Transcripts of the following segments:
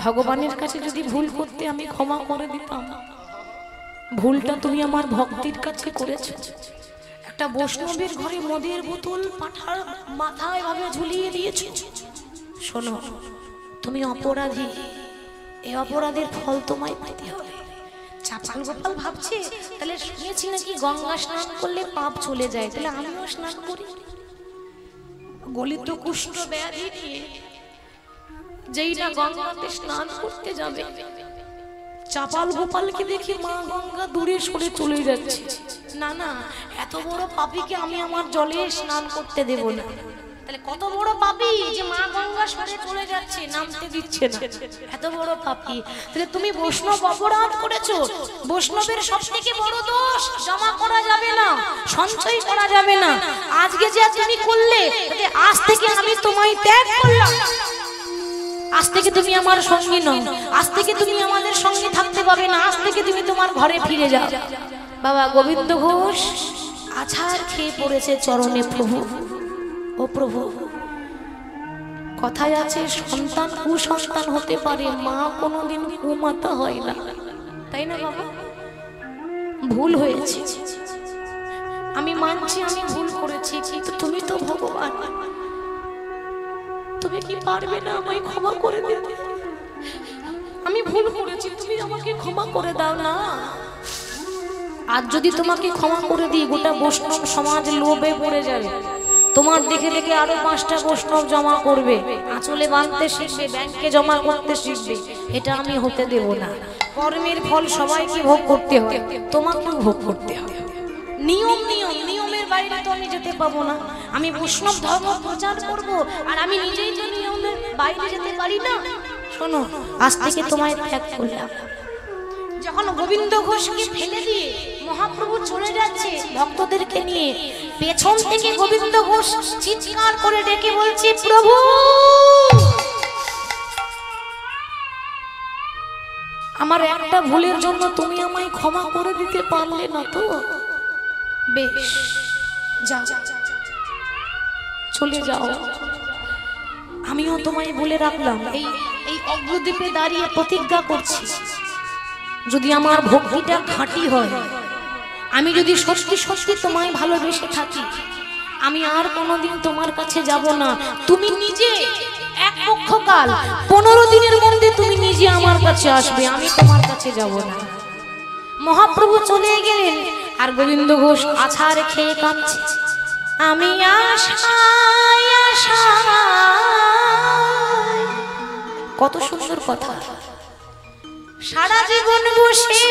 ভগবানের কাছে যদি ভুল করতে আমি ক্ষমা করে দিতাম, ভুলটা তুমি আমার ভক্তির কাছে করেছো। একটা বৈষ্ণবের ঘরে মদের বোতল পাঠার মাথায় ভাবে ঝুলিয়ে দিয়েছো। শোনো, তুমি অপরাধী, এই অপরাধের ফল তোমায় পেতে হবে। চাপাল গোপাল ভাবছে তাহলে শুনেছি নাকি গঙ্গা স্নান করলে পাপ চলে যায়, তাহলে আমিও স্নান করি। গলিত কুষ্ঠ ব্যাধি নিয়ে যেই না গঙ্গাতে স্নান করতে যাবে, চাপাল গোপালকে দেখে মা গঙ্গা দূরে সরে চলে যাচ্ছে। না না, এত বড় পাপীকে আমি আমার জলে স্নান করতে দেব না। তাহলে কত বড় পাপী যে মা গঙ্গা সরে চলে যাচ্ছে, নামতে দিচ্ছে না, এত বড় পাপী। তাহলে তুমি বৈষ্ণব অপরাধ করেছো। বৈষ্ণবের সবথেকে বড় দোষ জমা করা যাবে না, সঞ্চয় করা যাবে না। আজকে যে তুমি করলে, আজ থেকে আমি তোমায় ত্যাগ করলাম। আজ থেকে তুমি আমার সঙ্গী নও, আজ থেকে তুমি আমাদের সঙ্গে থাকতে পাবে না, আজ থেকে তুমি তোমার ঘরে ফিরে যাও। বাবা গোবিন্দ ঘোষ আছাড় খেয়ে পড়েছে চরণে। প্রভু, ও প্রভু, কথায় আছে সন্তান কুসন্তান হতে পারে, মা কোনোদিন কুমাতা হয় না, তাই না বাবা? ভুল হয়েছে, আমি মানছি আমি ভুল করেছি, কিন্তু তুমি তো ভগবান, তুমি কি পারবে না আমায় ক্ষমা করে দিতে? আমি ভুল করেছি, তুমি আমাকে ক্ষমা করে দাও না। আজ যদি তোমাকে ক্ষমা করে দিই, গোটা বৈষ্ণব সমাজ লোভে পড়ে যাবে। তোমার দেখে দেখে আরো 5টা বৈষ্ণব জমা করবে, আঁচলে বাঁধতে শিখবে, ব্যাংকে জমা করতে শিখবে। এটা আমি হতে দেব না। কর্মের ফল সবাইকে ভোগ করতে হয়, তোমাকেও ভোগ করতে হয়। নিয়ম নিয়ম নিয়মের বাইরে তো আমি যেতে পাবো না। আমি বৈষ্ণব ধর্ম প্রচার করব, আর আমি নিজেই তো নিয়মের বাইরে যেতে পারি না। শোনো, আজ থেকে তোমায় ত্যাগ করলাম। যখন গোবিন্দ ঘোষকে ফেলে দিয়ে মহাপ্রভু চলে যাচ্ছে ভক্তদেরকে নিয়ে, পেছন থেকে গোবিন্দ ঘোষ চিৎকার করে ডেকে বলছে, প্রভু আমার একটা ভুলের জন্য তুমি আমায় ক্ষমা করে দিতে পারলে না তো? বেশ, যাও, চলে যাও। আমিও তোমায় বলে রাখলাম, এই অগ্রদ্বীপে দাঁড়িয়ে প্রতিজ্ঞা করছি, যদি আমার ভক্তিটা খাঁটি হয়, আমি যদি সত্যি সত্যি তোমায় ভালোবেসে থাকি, আমি আর কোনোদিন তোমার কাছে যাব না। তুমি নিজে এক পক্ষকাল 15 দিনের মধ্যে তুমি নিজে আমার কাছে আসবে, আমি তোমার কাছে যাব না। মহাপ্রভু চলে গেলেন, আর গোবিন্দ ঘোষ আছাড় খেয়ে কাঁদছে। আমি আশায় আশায়, কত সুন্দর কথা, সারা জীবন বসে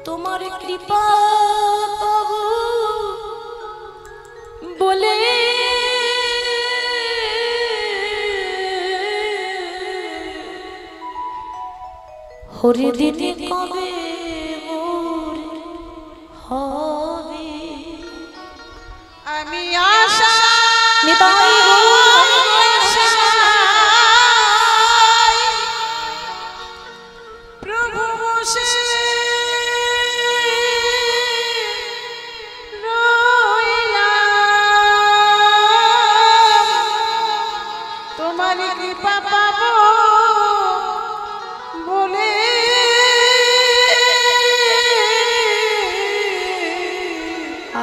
তোমার কৃপা পাবো বলে, হরি দিদি কবে মোর হবে, আমি আশা নিতাই প্রভু বসে রইলাম, তোমার কৃপা পাবো বলে,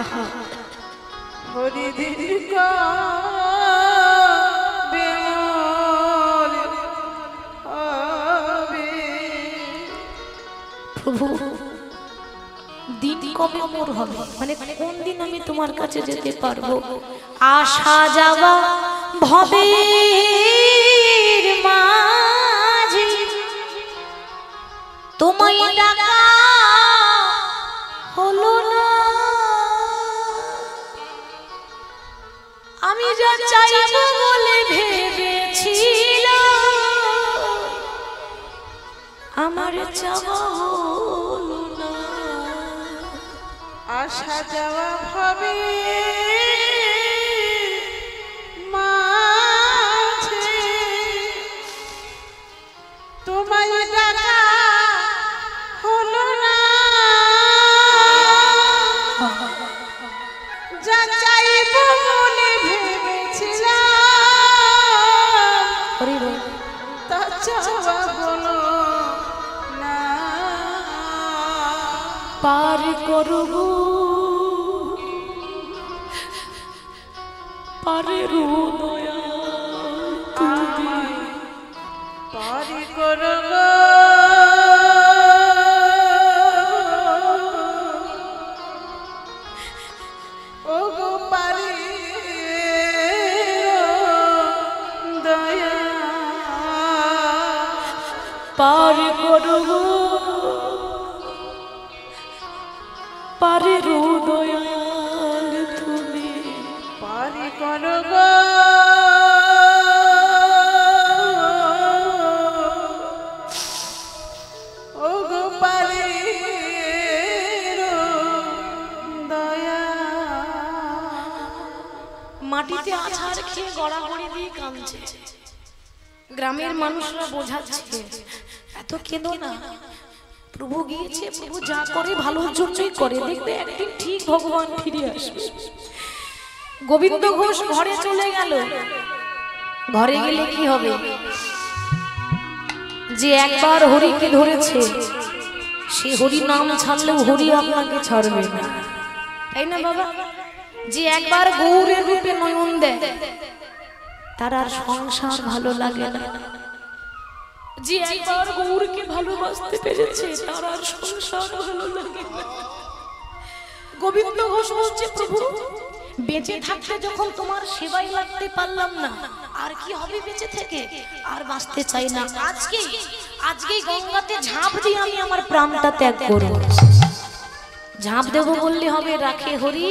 আহা হরি দিদি কবে মোর হবে। প্রভু দিন কবে মোর হবে, মানে কোন দিন আমি তোমার কাছে যেতে পারবো? আসা যাওয়া ভবের মাঝে তোমায় ডাকা হলো না, আমি যা চাইবো বলে ভেবেছিলাম, আমার চাওয়া হলো না। আসা যাওয়া হবে মাঝে তোমায় ডাকা হলো না, যা চাইবো পার করব পারের দয়া তুমি পারি করব ও গো পারি দয়া পার করব পারের দয়াল তুমি পারি করব ও গো পারি দয়া মাটিতে আছাড় খেয়ে গড়াগড়ি দিয়ে কাঁদছে। গ্রামের মানুষরা বোঝাচ্ছে এত কেঁদো না, প্রভু গিয়েছে, প্রভু যা করে ভালোর জন্যই করে, দেখবে একদিন ঠিক ভগবান ফিরে আসবে। গোবিন্দ ঘোষ ঘরে চলে গেল। ঘরে গেলে কি হবে? যে একবার হরিকে ধরেছে সে হরি নাম ছাড়লেও হরি আপনাকে ছাড়বে না, তাই না বাবা? যে একবার গৌরের রূপে নয়ন দেয় তার আর সংসার ভালো লাগে না। যে একবার গৌরকে ভালোবাসতে পেরেছে তার আর সংসার ভালো লাগে না। গোবিন্দ ঘোষ বলছে, প্রভু বেঁচে থাকতে যখন তোমার সেবায় লাগতে পারলাম না, আর কি হবে বেঁচে থেকে? আর বাঁচতে চাই না। আজকেই গঙ্গাতে ঝাঁপ দিয়ে আমি আমার প্রাণটা ত্যাগ করব। ঝাঁপ দেবো বললে হবে? রাখে হরি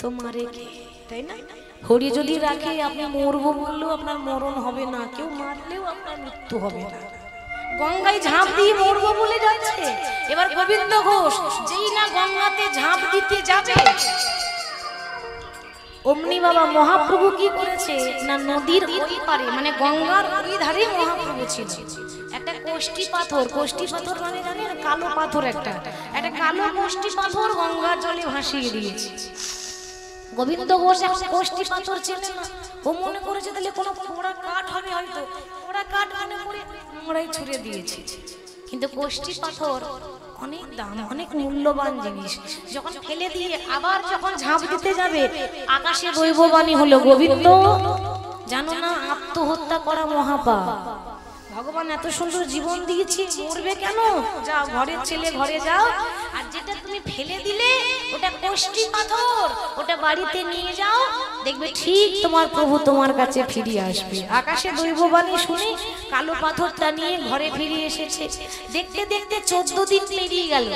তোমারে কে, তাই না? হরি যদি রাখে, আপনি মরবো বললেও আপনার মরণ হবে না, কেউ মারলেও আপনার মৃত্যু হবে না। গঙ্গায় ঝাঁপ দিয়ে মরবো বলে যাচ্ছে। এবার গোবিন্দ ঘোষ যেই না গঙ্গাতে ঝাঁপ দিতে যাবে, অমনি বাবা মহাপ্রভু কি করেছে না, নদীর ওই পারে মানে গঙ্গার ওই ধারে মহাপ্রভু ছিল। একটা কোষ্টি পাথর, কোষ্টি পাথর মানে জানেন কালো পাথর, একটা কালো কোষ্টি পাথর গঙ্গার জলে ভাসিয়ে দিয়েছে। গোবিন্দ ঘোষ এখন কোষ্টি পাথর চেনে না, ও মনে করেছে তাহলে কোনো পোড়া কাঠ হবে, হয়তো পোড়া কাঠ মনে করে মোড়াই ছুঁড়ে দিয়েছে। কিন্তু কোষ্টি পাথর অনেক দাম, অনেক মূল্যবান জিনিস। যখন ফেলে দিয়ে আবার যখন ঝাঁপ দিতে যাবে, আকাশে দৈববাণী হলো, গোবিন্দ জানো না আত্মহত্যা করা মহাপাপ। ভগবান এত সুন্দর জীবন দিয়েছে, মরবে কেন? যাও ঘরের ছেলে ঘরে যাও, আর যেটা তুমি ফেলে দিলে ওটা কোষ্টি পাথর, ওটা বাড়িতে নিয়ে যাও, দেখবে ঠিক তোমার প্রভু তোমার কাছে ফিরে আসবে। আকাশে দৈববাণী শুনে কালো পাথরটা নিয়ে ঘরে ফিরে এসেছে। দেখতে দেখতে 14 দিন পেরিয়ে গেল।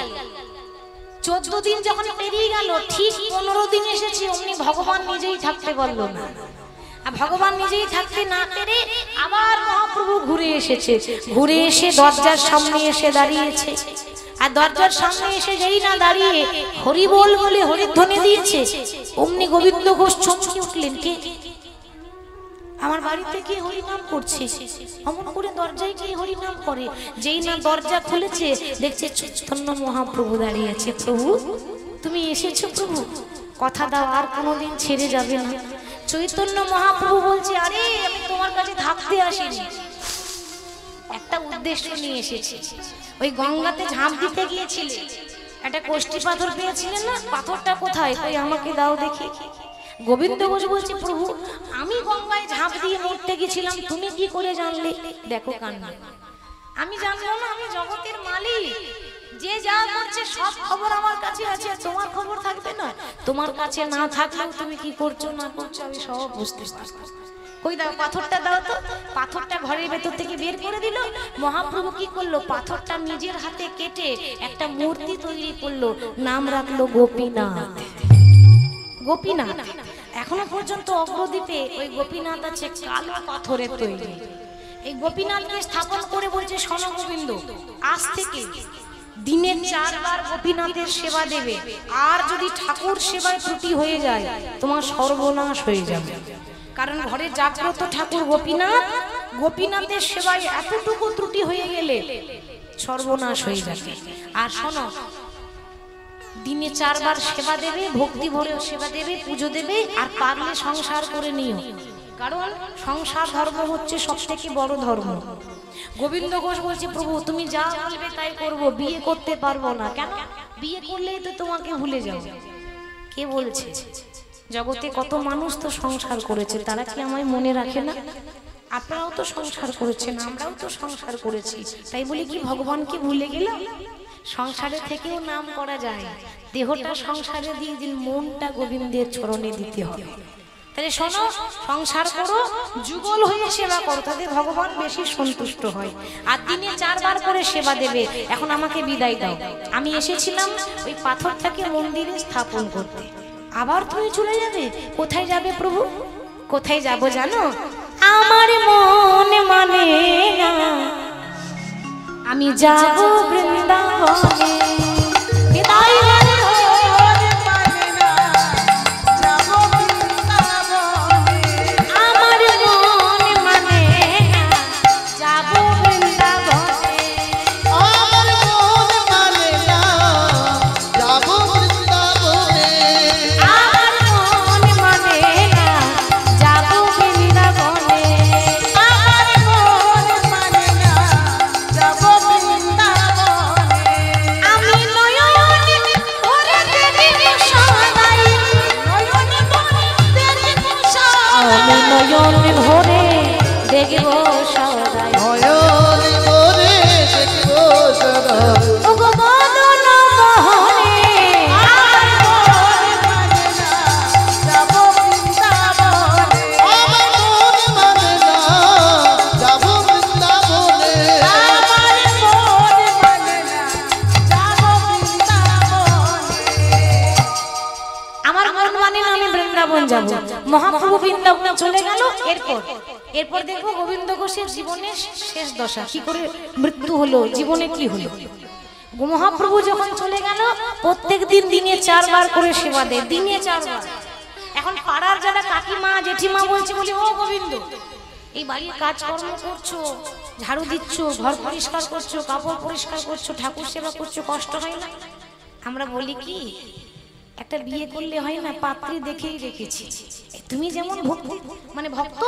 14 দিন যখন পেরিয়ে গেল, ঠিক 15 দিন এসেছে, অমনি ভগবান নিজেই থাকতে পারল না। আর ভগবান নিজেই থাকতে না পেরে আবার মহাপ্রভু ঘুরে এসেছে। ঘুরে এসে দরজার সামনে এসে দাঁড়িয়েছে। আর দরজার সামনে এসে যেই না দাঁড়িয়ে হরি বল বলে হরিধ্বনি দিয়েছে, অমনি গোবিন্দ ঘোষ চমকে উঠলেন, কে আমার বাড়িতে কে হরি নাম করছে? অমন করে দরজায় কে হরি নাম করে? যেই না দরজা খুলেছে, দেখছে চৈতন্য মহাপ্রভু দাঁড়িয়ে আছে। প্রভু তুমি এসেছো? প্রভু কথা দাও আর কোনোদিন ছেড়ে যাবে না। চৈতন্য মহাপ্রভু বলছে, আরে আমি তোমার কাছে থাকতে আসিনি, একটা উদ্দেশ্য নিয়ে এসেছি। ওই গঙ্গাতে ঝাঁপ দিতে গিয়েছিলে, একটা কোষ্টি পাথর পেয়েছিলেন না, পাথরটা কোথায়? ওই আমাকে দাও দেখি। গোবিন্দ ঘোষ বলছে, প্রভু আমি গঙ্গায় ঝাঁপ দিয়ে মরতে গেছিলাম, তুমি কি করে জানলে? দেখো কান্না, আমি জানবো না? আমি জগতের মালিক, যে যা করছে সব খবর আমার কাছে আছে। তোমার খবর থাকবে না? তোমার কাছে না থাকলেও তুমি কি করছো না করছো আমি সব বুঝতে পারি। কই দাও পাথরটা, দাও তো। পাথরটা ঘরের ভেতর থেকে বের করে দিল। মহাপ্রভু কি করলো? পাথরটা নিজের হাতে কেটে একটা মূর্তি তৈরি করলো, নাম রাখলো গোপীনাথ। গোপীনাথ এখনো পর্যন্ত অগ্রদ্বীপে ওই গোপীনাথ আছে, কালো পাথরের তৈরি। এই গোপীনাথকে স্থাপন করে বলছে, শোনো গোবিন্দ, আজ থেকে দিনে 4 বার গোপীনাথের সেবা দেবে, আর যদি ঠাকুর সেবায় ত্রুটি হয়ে যায় তোমার সর্বনাশ হয়ে যাবে। কারণ ঘরে জাগ্রত ঠাকুর গোপীনাথ, গোপীনাথের সেবায় এতটুকু ত্রুটি হয়ে গেলে সর্বনাশ হয়ে যাবে। আর শোনো, দিনে 4 বার সেবা দেবে, ভক্তি ভরেও সেবা দেবে, পুজো দেবে, আর পারলে সংসার করে নিও। কারণ সংসার ধর্ম হচ্ছে সবথেকে বড় ধর্ম। গোবিন্দ ঘোষ বলছে প্রভু তুমি যা বলবে তাই করব, বিয়ে করতে পারবো না। কেন? বিয়ে করলেই তো তোমাকে ভুলে যাও। কে বলছে? জগতে কত মানুষ তো সংসার করেছে, তারা কি আমায় মনে রাখে না? আপনারাও তো সংসার করেছেন, আমরাও তো সংসার করেছি, তাই বলে কি ভগবানকে ভুলে গেলাম? সংসারে থেকেও নাম করা যায়, দেহটা সংসারে দিয়ে দিন, মনটা গোবিন্দের চরণে দিতে হবে। তাহলে শোনো, সংসার করো, যুগল হয়ে সেবা করো, তাতে ভগবান বেশি সন্তুষ্ট হয়। আর দিনে 4 বার করে সেবা দেবে। এখন আমাকে বিদায় দাও, আমি এসেছিলাম ওই পাথরটাকে মন্দিরে স্থাপন করতে। আবার তুমি চলে যাবে? কোথায় যাবে প্রভু? কোথায় যাব জানো? আমার মন মানে না, আমি যাব বৃন্দাবনে। বিদায় নয়ন ভরে দেখব সদাই, নয়ন ভরে দেখব সদাই, ওগো বদন মোহনে আমার মন মানে না, যাব বৃন্দাবনে। আমার মন মানে না, যাব বৃন্দাবনে। আমার মন মানে না, যাব বৃন্দাবনে। আমার মন মানে না, আমি বৃন্দাবন যাব। মহাপ্রভু বৃন্দাবনে চলে গেল। এরপর দেখবো গোবিন্দ ঘোষের জীবনের শেষ দশা, কি করে মৃত্যু হলো, জীবনে কি হলো। মহাপ্রভু যখন চলে গেল, প্রত্যেক দিন দিনে 4 বার করে সেবা দেয়, দিনে 4 বার। এখন পাড়ার যারা কাকিমা জেঠিমা বলছে, বলি ও গোবিন্দ, এই বাড়ির কাজকর্ম করছো, ঝাড়ু দিচ্ছ, ঘর পরিষ্কার করছো, কাপড় পরিষ্কার করছো, ঠাকুর সেবা করছো, কষ্ট হয় না? আমরা বলি কি, একটা বিয়ে করলে হয় না, পাত্রী দেখেই রেখেছি। তুমি যেমন মানে ভক্ত,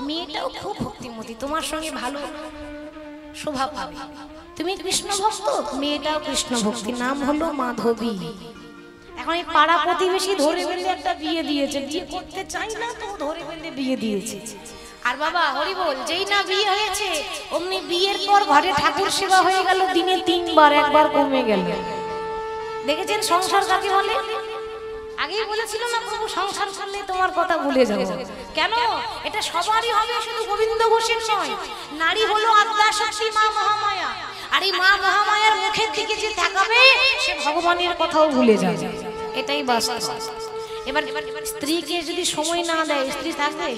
মেয়েটাও খুব ভক্তিমতী, তোমার সঙ্গে ভালো স্বভাব পাবে। তুমি কৃষ্ণ ভক্ত, মেয়েটাও কৃষ্ণ ভক্তি, নাম হলো মাধবী। এখন এই পাড়া প্রতিবেশী ধরে বেঁধে একটা বিয়ে দিয়েছে, বিয়ে করতে চাই না তো ধরে বেঁধে বিয়ে দিয়েছে। আর বাবা হরি বল, যেই না বিয়ে হয়েছে অমনি বিয়ের পর ঘরে ঠাকুর সেবা হয়ে গেল, দিনে 3 বার, 1 বার কমে গেল। দেখেছেন সংসার কাকে বলে? আগেই বলেছিল না প্রভু, সংসার করলে তোমার কথা ভুলে যাবো। কেন? এটা সবারই হবে, শুধু গোবিন্দ ঘোষের নয়। নারী হলো আদ্যা শক্তি, মা মহামায়া। আর এই মা মহামায়ার মুখের দিকে যে তাকাবে, সে ভগবানের কথাও ভুলে যাবে। এটাই বাস্তব। এবার স্ত্রীকে যদি সময় না দেয়, স্ত্রী থাকবে?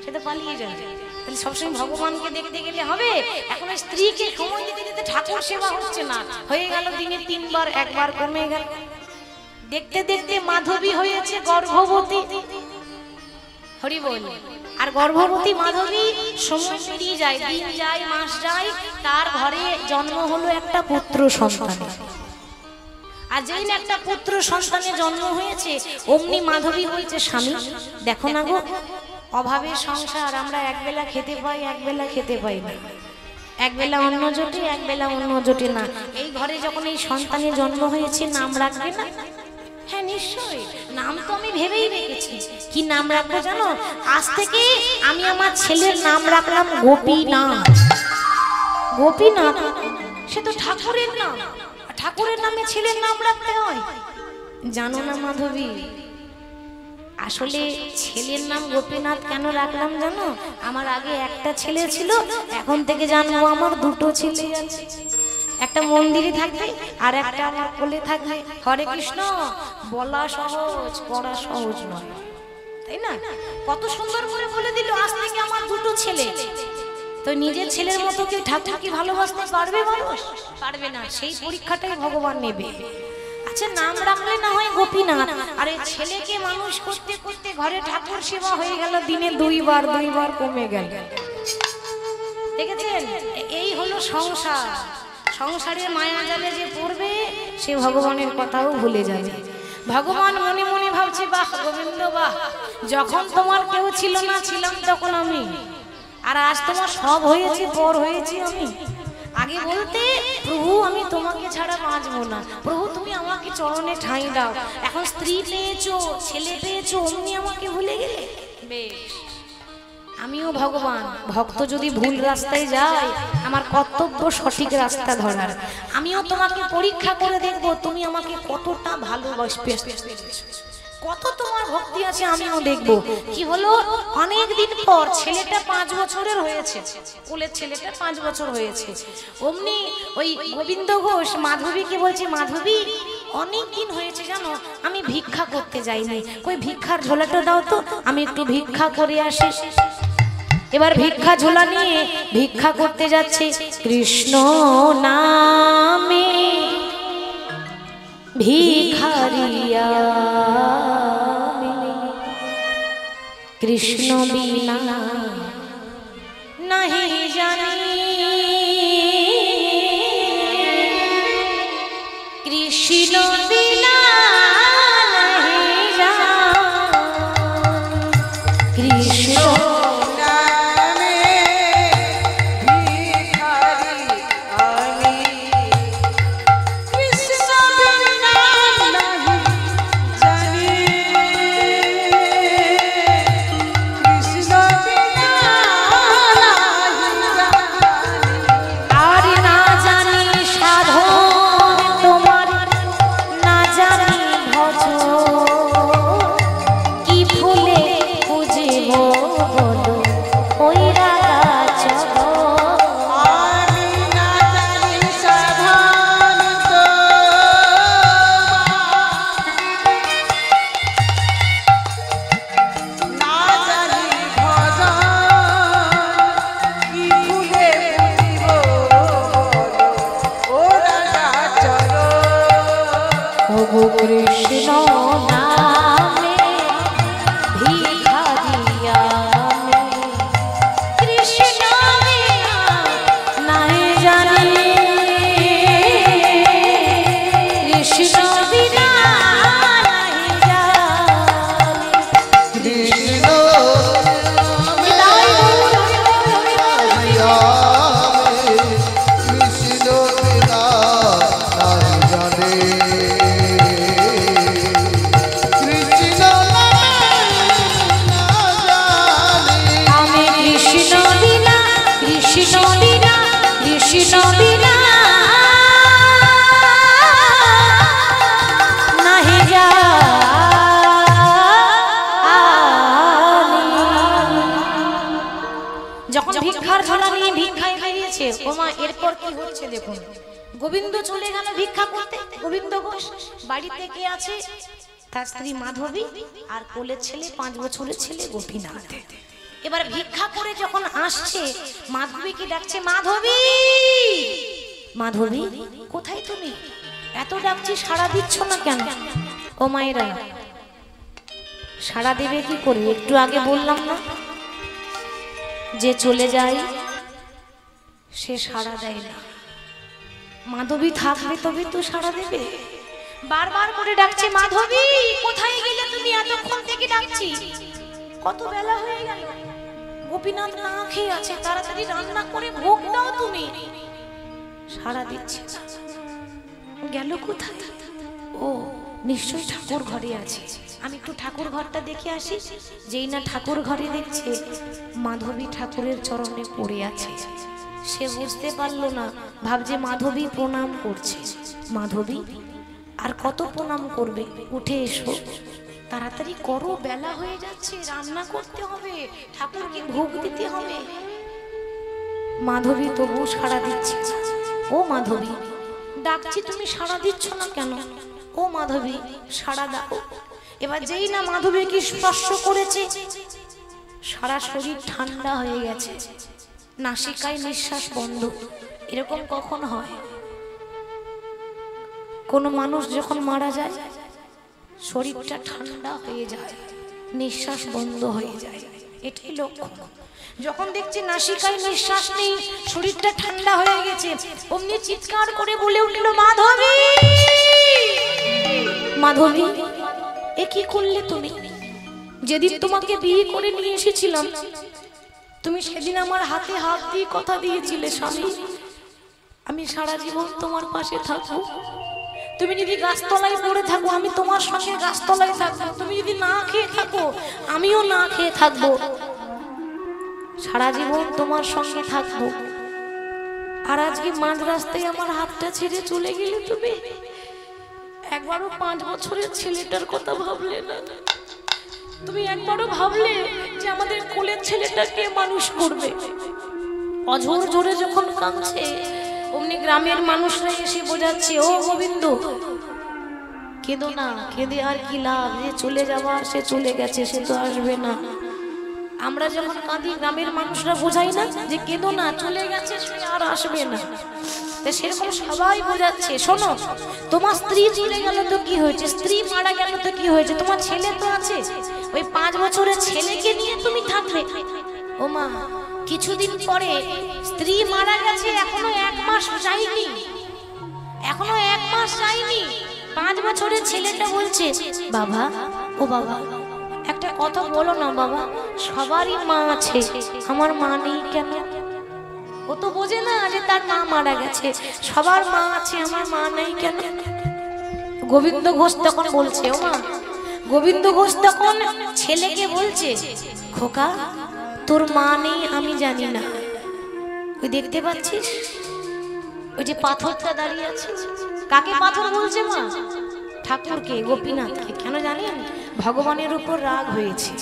সে তো পালিয়ে যাবে। তাহলে সবসময় ভগবানকে দেখতে গেলে হবে। এখন স্ত্রীকে সময় দিতে দিতে ঠাকুর সেবা হচ্ছে না, হয়ে গেল দিনে 3 বার, 1 বার কমে গেল। দেখতে দেখতে মাধবী হয়েছে গর্ভবতী। হরি বল। আর গর্ভবতী মাধবী সময় পেরিয়ে যায়, দিন যায়, মাস যায়, তার ঘরে জন্ম হলো একটা পুত্র সন্তানের। আর যেই না একটা পুত্র সন্তানের জন্ম হয়েছে, অমনি মাধবী হয়েছে স্বামী। দেখো না গো, অভাবের সংসার, আমরা একবেলা খেতে পাই, একবেলা খেতে পাই না, একবেলা অন্ন জোটে, একবেলা অন্ন জোটে না। এই ঘরে যখন এই সন্তানের জন্ম হয়েছে, নাম রাখবে না? হ্যাঁ নিশ্চয়ই, নাম তো আমি ভেবেই রেখেছি। কি নাম রাখবো জানো? আজ থেকে আমি আমার ছেলের নাম রাখলাম গোপীনাথ। গোপীনাথ সে তো ঠাকুরের নাম, ঠাকুরের নামে ছেলের নাম রাখতে হয়। জানো না মাধবী, আসলে ছেলের নাম গোপীনাথ কেন রাখলাম জানো? আমার আগে একটা ছেলে ছিল, এখন থেকে জানবো আমার 2টো ছেলে আছে। একটা মন্দিরে থাকবে আর একটা আমার কোলে থাকবে। হরে কৃষ্ণ বলা সহজ, করা সহজ নয়, তাই না? কত সুন্দর করে বলে দিল, আজ থেকে আমার 2টো ছেলে। তো নিজের ছেলের মতো কি ঠাকুর কি ভালোবাসতে পারবে? মানুষ পারবে না, সেই পরীক্ষাটাই ভগবান নেবে। আচ্ছা, নাম রাখলে না হয় গোপীনাথ, আর এই ছেলেকে মানুষ করতে করতে ঘরে ঠাকুর সেবা হয়ে গেল, দিনে 2 বার, 2 বার কমে গেল। দেখেছেন, এই হলো সংসার। সংসারের মায়া জালে যে পড়বে, সে ভগবানের কথাও ভুলে যাবে। ভগবান মনে মনে ভাবছে, বাহ গোবিন্দ বাহ, যখন তোমার কেউ ছিল না, ছিলাম তখন আমি। আর আজ তোমার সব হয়েছে, পর হয়েছি আমি। আগে বলতে প্রভু আমি তোমাকে ছাড়া বাঁচবো না, প্রভু তুমি আমাকে চরণে ঠাঁই দাও। এখন স্ত্রী পেয়েছো, ছেলে পেয়েছো, অমনি আমাকে ভুলে গেলে। বেশ, আমিও ভগবান, ভক্ত যদি ভুল রাস্তায় যায় আমার কর্তব্য সঠিক রাস্তা ধরার। আমিও তোমাকে পরীক্ষা করে দেখবো তুমি আমাকে কতটা ভালোবাসবে, কত তোমার ভক্তি আছে আমিও দেখব। কি হলো, অনেক দিন পর ছেলেটা 5 বছরের হয়েছে, কোলের ছেলেটা 5 বছর হয়েছে। অমনি ওই গোবিন্দ ঘোষ মাধবীকে বলছে, মাধবী অনেক দিন হয়েছে জানো আমি ভিক্ষা করতে যাইনি, কই ভিক্ষার ঝোলাটা দাও তো, আমি একটু ভিক্ষা করে আসি। এবার ভিক্ষা ঝোলা নিয়ে ভিক্ষা করতে যাচ্ছে। কৃষ্ণ নামে ভিখারিয়া কৃষ্ণ বিনা नहीं জানি, কৃষ্ণ বিনা नहीं জানি, কৃষ্ণ কৃষ্ণ নামে ভিখারিয়া কৃষ্ণ বিনা नहीं জানি, কৃষ্ণ বিনা नहीं জানি, কৃষ্ণ যখন ভিক্ষার ঝোলা নিয়ে ভিক্ষায় বেরিয়েছে, ওমা এরপর কি হচ্ছে দেখুন। গোবিন্দ চলে গেল ভিক্ষা করতে, গোবিন্দ ঘোষ বাড়িতে কে আছে, তার স্ত্রী মাধবী আর কোলের ছেলে 5 বছরের ছেলে গোপীনাথ। এবার ভিক্ষা করে যখন আসছে মাধবীকে ডাকছে, মাধবী মাধবী কোথায় তুমি, এত ডাকছি সাড়া দিচ্ছ না কেন? ও মায়েরা সাড়া দেবে কি করে, একটু আগে বললাম না যে চলে যায় সে সাড়া দেয় না, মাধবী থাকবে তবে তো সাড়া দেবে। বারবার করে ডাকছে, মাধবী কোথায় গেলে তুমি, এতক্ষণ থেকে ডাকছি, কত বেলা হয়ে গেল, গোপীনাথ না খেয়ে আছে, তাড়াতাড়ি রান্না করে ভোগ দাও তুমি। সাড়া দিচ্ছে, গেল কোথায়? ও নিশ্চয়ই ঠাকুর ঘরে আছে, আমি একটু ঠাকুর ঘরটা দেখে আসি। যেই না ঠাকুর ঘরে দেখছে মাধবী ঠাকুরের চরণে পড়ে আছে, সে বুঝতে পারলো না, ভাবছে মাধবী প্রণাম করছে। মাধবী আর কত প্রণাম করবে, উঠে এসো, তাড়াতাড়ি করো, বেলা হয়ে যাচ্ছে, রান্না করতে হবে, ঠাকুরকে ভোগ দিতে হবে। মাধবী তবু সাড়া দিচ্ছে। ও মাধবী ডাকছি তুমি সাড়া দিচ্ছ না কেন? ও মাধবী সাড়া দাও। এবার যেই না মাধবীকে স্পর্শ করেছে সারা শরীর ঠান্ডা হয়ে গেছে, নাসিকায় নিঃশ্বাস বন্ধ। এরকম কখন হয়? কোনো মানুষ যখন মারা যায় শরীরটা ঠান্ডা হয়ে যায়, নিঃশ্বাস বন্ধ হয়ে যায়, এটাই লক্ষণ। যখন দেখছি নাসিকায় নিঃশ্বাস নেই, শরীরটা ঠান্ডা হয়ে গেছে, অমনি চিৎকার করে বলে উঠল, মাধবী মাধবী এ কি করলে তুমি? যেদিন তোমাকে বিয়ে করে নিয়ে এসেছিলাম তুমি সেদিন আমার হাতে হাত দিয়ে কথা দিয়েছিলে স্বামী, আমি সারা জীবন তোমার পাশে থাকবো। তুমি যদি গাছতলায় পড়ে থাকো আমি তোমার সঙ্গে গাছতলায় থাকবো, তুমি যদি না খেয়ে থাকো আমিও না খেয়ে থাকবো, সারা জীবন তোমার সঙ্গে থাকবো। আর আজকে মাঝ রাস্তায় আমার হাতটা ছেড়ে চলে গেলে তুমি একবারও 5 বছরের ছেলেটার কথা ভাবলে না। তুমি একবারও ভাবলে যে আমাদের কোলের ছেলেটাকে মানুষ করবে। অঝোর জোরে যখন কাঁদছে অমনি গ্রামের মানুষরা এসে বোঝাচ্ছে, ও গোবিন্দ কেঁদো না, কেঁদে আর কি লাভ, যে চলে যাওয়ার সে চলে গেছে, সে তো আসবে না। আমরা যখন কাঁদি গ্রামের মানুষরা বোঝাই না যে কেঁদো না, চলে গেছে সে আর আসবে না। সেরকম সবাই বোঝাচ্ছে, শোনো তোমার স্ত্রী চলে গেল তো কি হয়েছে, স্ত্রী মারা গেল তো কি হয়েছে, তোমার ছেলে তো আছে, ওই 5 বছরের ছেলেকে নিয়ে তুমি থাকবে। ও মা, কিছুদিন পরে স্ত্রী মারা গেছে, এখনো 1 মাস যায়নি, এখনো 1 মাস যায়নি, 5 বছরের ছেলেটা বলছে, বাবা ও বাবা একটা কথা বলো না বাবা, সবারই মা আছে, আমার মা নেই কেন? ও তো বোঝে না যে তার মা মারা গেছে, সবার মা আছে, আমার মা নেই কেন? গোবিন্দ ঘোষ তখন বলছে, ও মা, গোবিন্দ ঘোষ তখন ছেলেকে বলছে, খোকা তোর মা নেই আমি জানি না, ওই দেখতে পাচ্ছিস ওই যে পাথরটা দাঁড়িয়ে আছে, কাকে পাথর বলছে মা? ঠাকুরকে, গোপীনাথকে। কেন জানেন? ভগবানের উপর রাগ হয়েছে।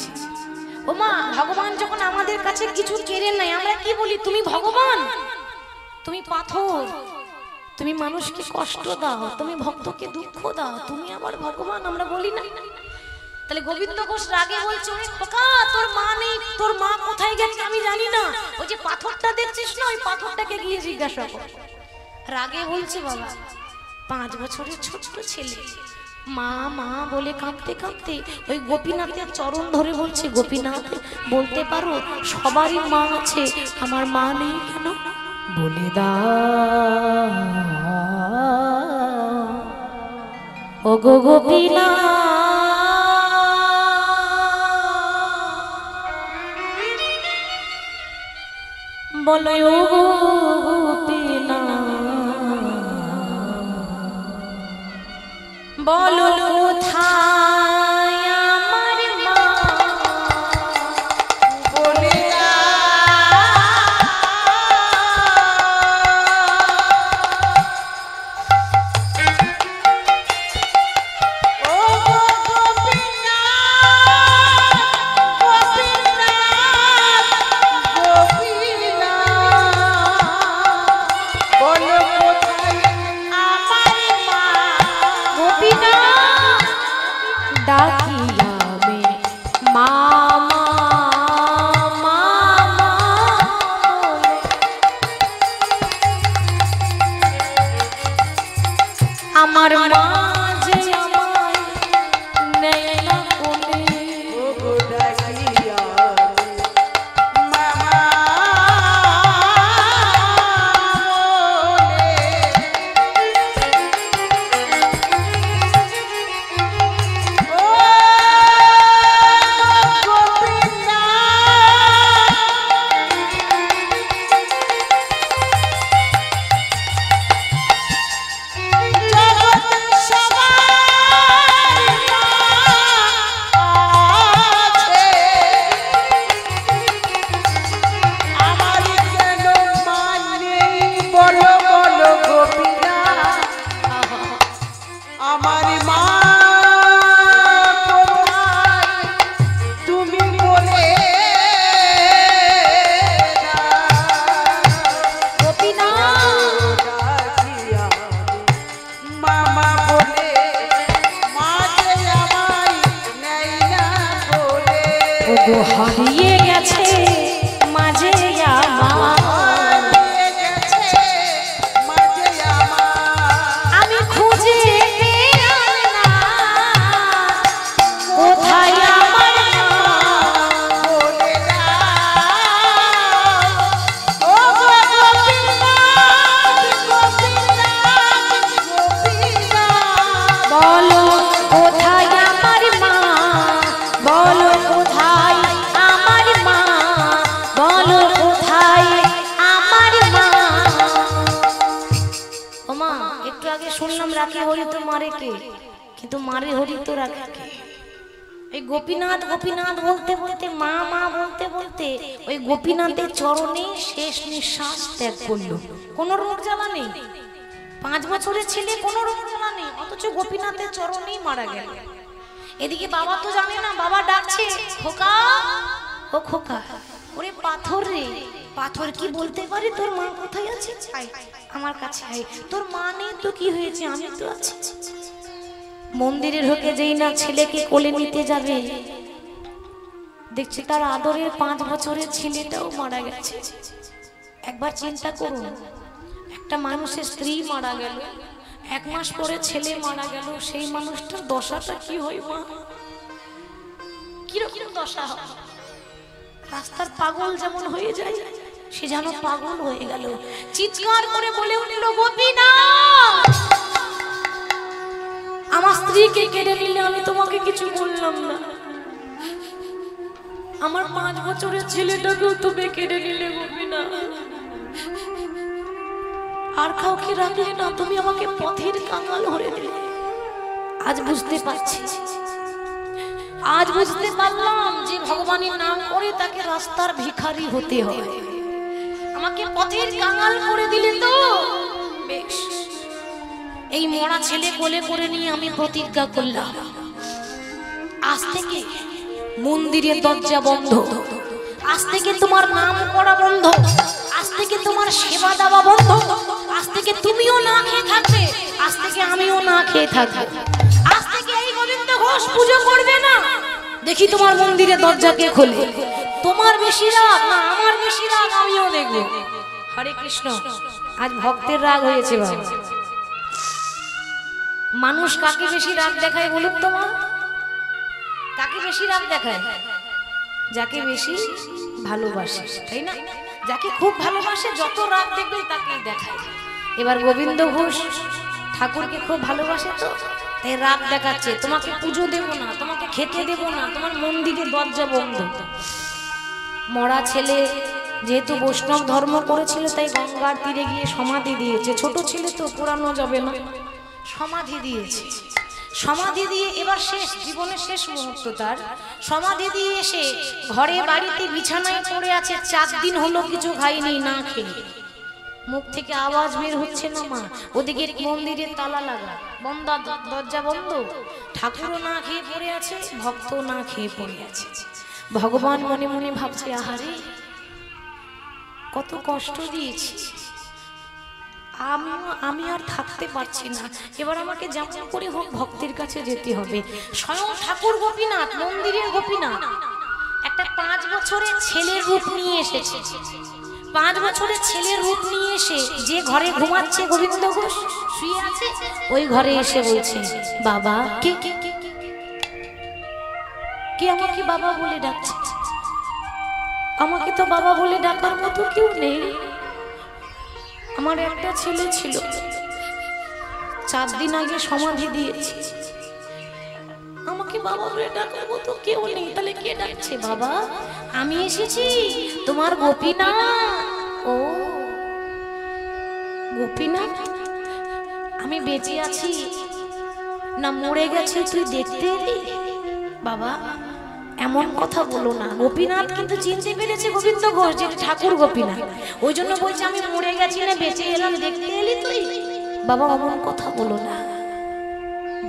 ও মা, ভগবান যখন আমাদের কাছে কিছু কেড়ে নেয় আমরা কি বলি? তুমি ভগবান, তুমি পাথর, তুমি মানুষকে কষ্ট দাও, তুমি ভক্তকে দুঃখ দাও, তুমি আমার ভগবান, আমরা বলি না? তাহলে গোবিন্দ ঘোষ রাগে বলছে, ওরে খোকা তোর মা নেই, তোর মা কোথায় গেছে আমি জানি না, ওই যে পাথরটা দেখছিস না, ওই পাথরটাকে গিয়ে জিজ্ঞাসা কর। রাগে বলছে, বাবা 5 বছরের ছোট্ট ছেলে মা মা বলে কাঁদতে কাঁদতে ওই গোপীনাথের চরণ ধরে বলছে, গোপীনাথ বলতে পারো সবারই মা আছে, আমার মা নেই কেন? বলে দাও ও গো গোপীনাথ, বলো ও গো গোপীনাথ, বলো কোথায় আমার মা? বলে ও গোপীনাথ, গোপীনাথ, গোপীনাথ, বলো কোথায় আমার মা? গোপীনাথ ডাকি আমি মা মা মা মা বলে। আমার মা যে আমায় নেয় না কোলে, আমার মা কোথায় তুমি বলে গোপীনাথ মামা বলে মা যে আমায় নেই না বলে ও গো হারিয়ে গেছে মাঝে আমার, হারিয়ে গেছে মাঝে আমার আমি খুঁজে পেলাম না কোথায় আমার মা। বলে দাও ও গোপীনাথ, গোপীনাথ, গোপীনাথ, বলো কোথায় আমার মা, বলো কোথায় আমার মা। হরি তো মারে কে, কিন্তু মারে হরি তো রাখে কে? এই গোপীনাথ গোপীনাথ বলতে বলতে, মা মা বলতে বলতে ওই গোপীনাথের চরণে শেষ নিঃশ্বাস ত্যাগ করলো। কোনো রোগ জ্বালা নেই, 5 বছরের ছেলে, কোনো রোগ জ্বালা নেই, অথচ গোপীনাথের চরণেই মারা গেল। এদিকে বাবা তো জানে না, বাবা ডাকছে খোকা, ও খোকা, ওরে পাথর রে, পাথর কি বলতে পারে তোর মা কোথায় আছে? আয় আমার কাছে আয়, তোর মা নেই তো কি হয়েছে, আমি তো আছি। মন্দিরে ঢুকে যেই না ছেলেকে কোলে নিতে যাবে, দেখছি তার আদরের 5 বছরের ছেলেটাও মারা গেছে। একবার চিন্তা করুন, একটা মানুষের স্ত্রী মারা গেল, 1 মাস পরে ছেলে মারা গেল, সেই মানুষটার দশাটা কি হয় মা? কিরকম দশা হয়? রাস্তার পাগল যেমন হয়ে যায়, সে যেন পাগল হয়ে গেল, চিৎকার করে বলে উঠল, গোপীনাথ, আমার স্ত্রীকে কেড়ে নিলে আমি তোমাকে কিছু বললাম না, আমার 5 বছরের ছেলেটাকেও তুমি কেড়ে নিলে গোপীনাথ, আর কাউকে রাখলে না, তুমি আমাকে পথের কাঙাল করে দিলে। আজ বুঝতে পারছি, আজ বুঝতে পারলাম যে ভগবানের নাম করে তাকে রাস্তার ভিখারি হতে হয়। আমাকে পথের কাঙাল করে দিলে তো বেশ। এই মরা ছেলে কোলে করে নিয়ে আমি প্রতিজ্ঞা করলাম, আজ থেকে মন্দিরের দরজা বন্ধ, আজ থেকে তোমার নাম করা বন্ধ, আজ থেকে তোমার সেবা দেওয়া বন্ধ, আজ থেকে তুমিও না খেয়ে থাকবে, আজ থেকে আমিও না খেয়ে থাকবো, আজ থেকে এই গোবিন্দ ঘোষ পুজো করবে না। দেখি তোমার মন্দিরের দরজা কে খোলে, তোমার বেশি রাগ না আমার বেশি রাগ, আমিও দেখবো। হরে কৃষ্ণ। আজ ভক্তের রাগ হয়েছে বাবা। মানুষ কাকে বেশি রাগ দেখায় বলুন তো মা? কাকে বেশি রাগ দেখায়? যাকে বেশি ভালোবাসে, তাই না? যাকে খুব ভালোবাসে যত রাগ দেখবে তাকেই দেখায়। এবার গোবিন্দ ঘোষ ঠাকুরকে খুব ভালোবাসে, তো তাই রাগ দেখাচ্ছে, তোমাকে পুজো দেব না, তোমাকে খেতে দেব না, তোমার মন্দিরে দরজা বন্ধ। মরা ছেলে যেহেতু বৈষ্ণব ধর্ম করেছিল, তাই গঙ্গার তীরে গিয়ে সমাধি দিয়েছে। ছোট ছেলে তো পোড়ানো যাবে না, সমাধি দিয়েছে। সমাধি দিয়ে এবার শেষ, জীবনের শেষ মুহূর্ত তার। সমাধি দিয়ে এসে ঘরে বাড়িতে বিছানায় পড়ে আছে, 4 দিন হলো কিছু খাইনি, না খেয়ে। মুখ থেকে আওয়াজ বের হচ্ছে না মা। ওদিকে মন্দিরের তালা লাগা, বন্ধ, দরজা বন্ধ, ঠাকুরও না খেয়ে পড়ে আছে, ভক্ত না খেয়ে পড়ে আছে। ভগবান মনে মনে ভাবছে, আহারে কত কষ্ট দিয়েছি, আমি আর থাকতে পারছি না, এবার আমাকে যেমন করে হোক ভক্তের কাছে যেতে হবে। স্বয়ং ঠাকুর গোপীনাথ, মন্দিরের গোপীনাথ, একটা 5 বছরের ছেলের রূপ নিয়ে এসেছে। 5 বছরের ছেলের রূপ নিয়ে এসে যে ঘরে ঘুমাচ্ছে গোবিন্দ ঘোষ শুয়ে আছে, ওই ঘরে এসে বলছে, বাবা। কে কে কে কে আমাকে বাবা বলে ডাকছে? আমাকে তো বাবা বলে ডাকার মতো কেউ নেই। আমার একটা ছেলে ছিল, 4 দিন আগে সমাধি দিয়েছি, আমাকে বাবা বলে ডাকার মতো কেউ নেই। তাহলে কে ডাকছে? বাবা, আমি এসেছি, তোমার গোপীনাথ। ও গোপীনাথ, আমি বেঁচে আছি না মরে গেছি তুই দেখতে এলি? বাবা এমন কথা বলো না। গোপীনাথ কিন্তু চিনতে পেরেছে গোবিন্দ ঘোষ যে ঠাকুর গোপীনাথ, ওই জন্য বলছে আমি মরে গেছি না বেঁচে এলাম, দেখতে এলি তুই? বাবা এমন কথা বলো না।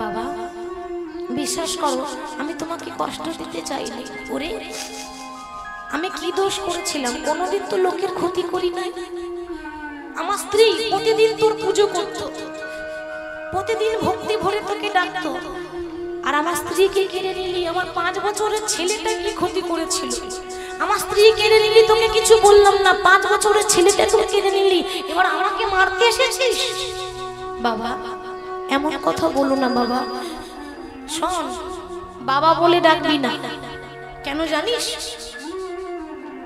বাবা বিশ্বাস করো, আমি তোমাকে কষ্ট দিতে চাইনি। ওরে আমি কি দোষ করেছিলাম? কোনোদিন তো লোকের ক্ষতি করি নাই। আমার স্ত্রী প্রতিদিন তোর পুজো করত, প্রতিদিন ভক্তি ভরে তোকে ডাকতো, আর আমার স্ত্রীকে কেড়ে নিলি। আমার 5 বছরের ছেলেটা কি ক্ষতি করেছিল? আমার স্ত্রী কেড়ে নিলি, তোকে কিছু বললাম না, 5 বছরের ছেলেটা তোকে কেড়ে নিলি, এবার আমাকে মারতে এসেছিস? বাবা এমন কথা বলো না। বাবা শোন, বাবা বলে ডাকবি না। কেন জানিস?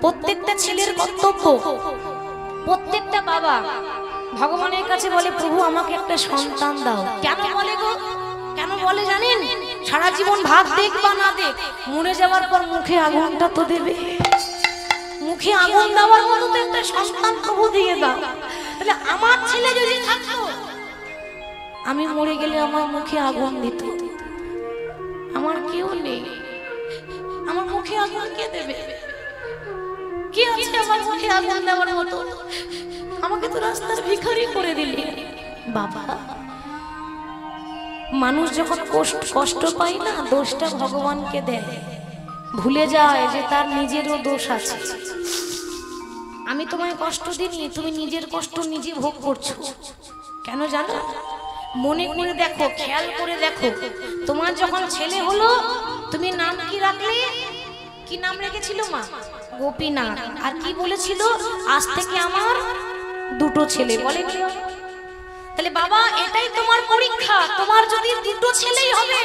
প্রত্যেকটা ছেলের কর্তব্য, প্রত্যেকটা বাবা ভগবানের কাছে বলে, প্রভু আমাকে একটা সন্তান দাও। কেন বলে গো? কেন বলে জানেন? সারা জীবন ভাত দেখ বা না দেখ, মরে যাওয়ার পর মুখে আগুনটা তো দেবে। মুখে আগুন দেওয়ার মতো তো একটা সন্তান প্রভু দিয়ে দাও। তাহলে আমার ছেলে যদি থাকতো, আমি মরে গেলে আমার মুখে আগুন দিত। আমার কেউ নেই, আমার মুখে আগুন কে দেবে? কে আছে আমার মুখে আগুন দেওয়ার মতো? আমাকে তো রাস্তার ভিখারি করে দিলি বাবা। মানুষ যখন কষ্ট পায় না, দোষটা ভগবানকে দেয়, ভুলে যায় যে তার নিজেরও দোষ আছে। আমি তোমায় কষ্ট দিইনি, তুমি নিজের কষ্ট নিজে ভোগ করছো। কেন জানো? মনে করে দেখো, খেয়াল করে দেখো, তোমার যখন ছেলে হলো তুমি নাম কি রাখলে? কি নাম রেখেছিল মা? গোপীনাথ। আর কি বলেছিল? আজ থেকে আমার দুটো ছেলে। বলে কি? তাহলে বাবা এটাই তোমার পরীক্ষা। তোমার যদি দুটো ছেলেই হবে,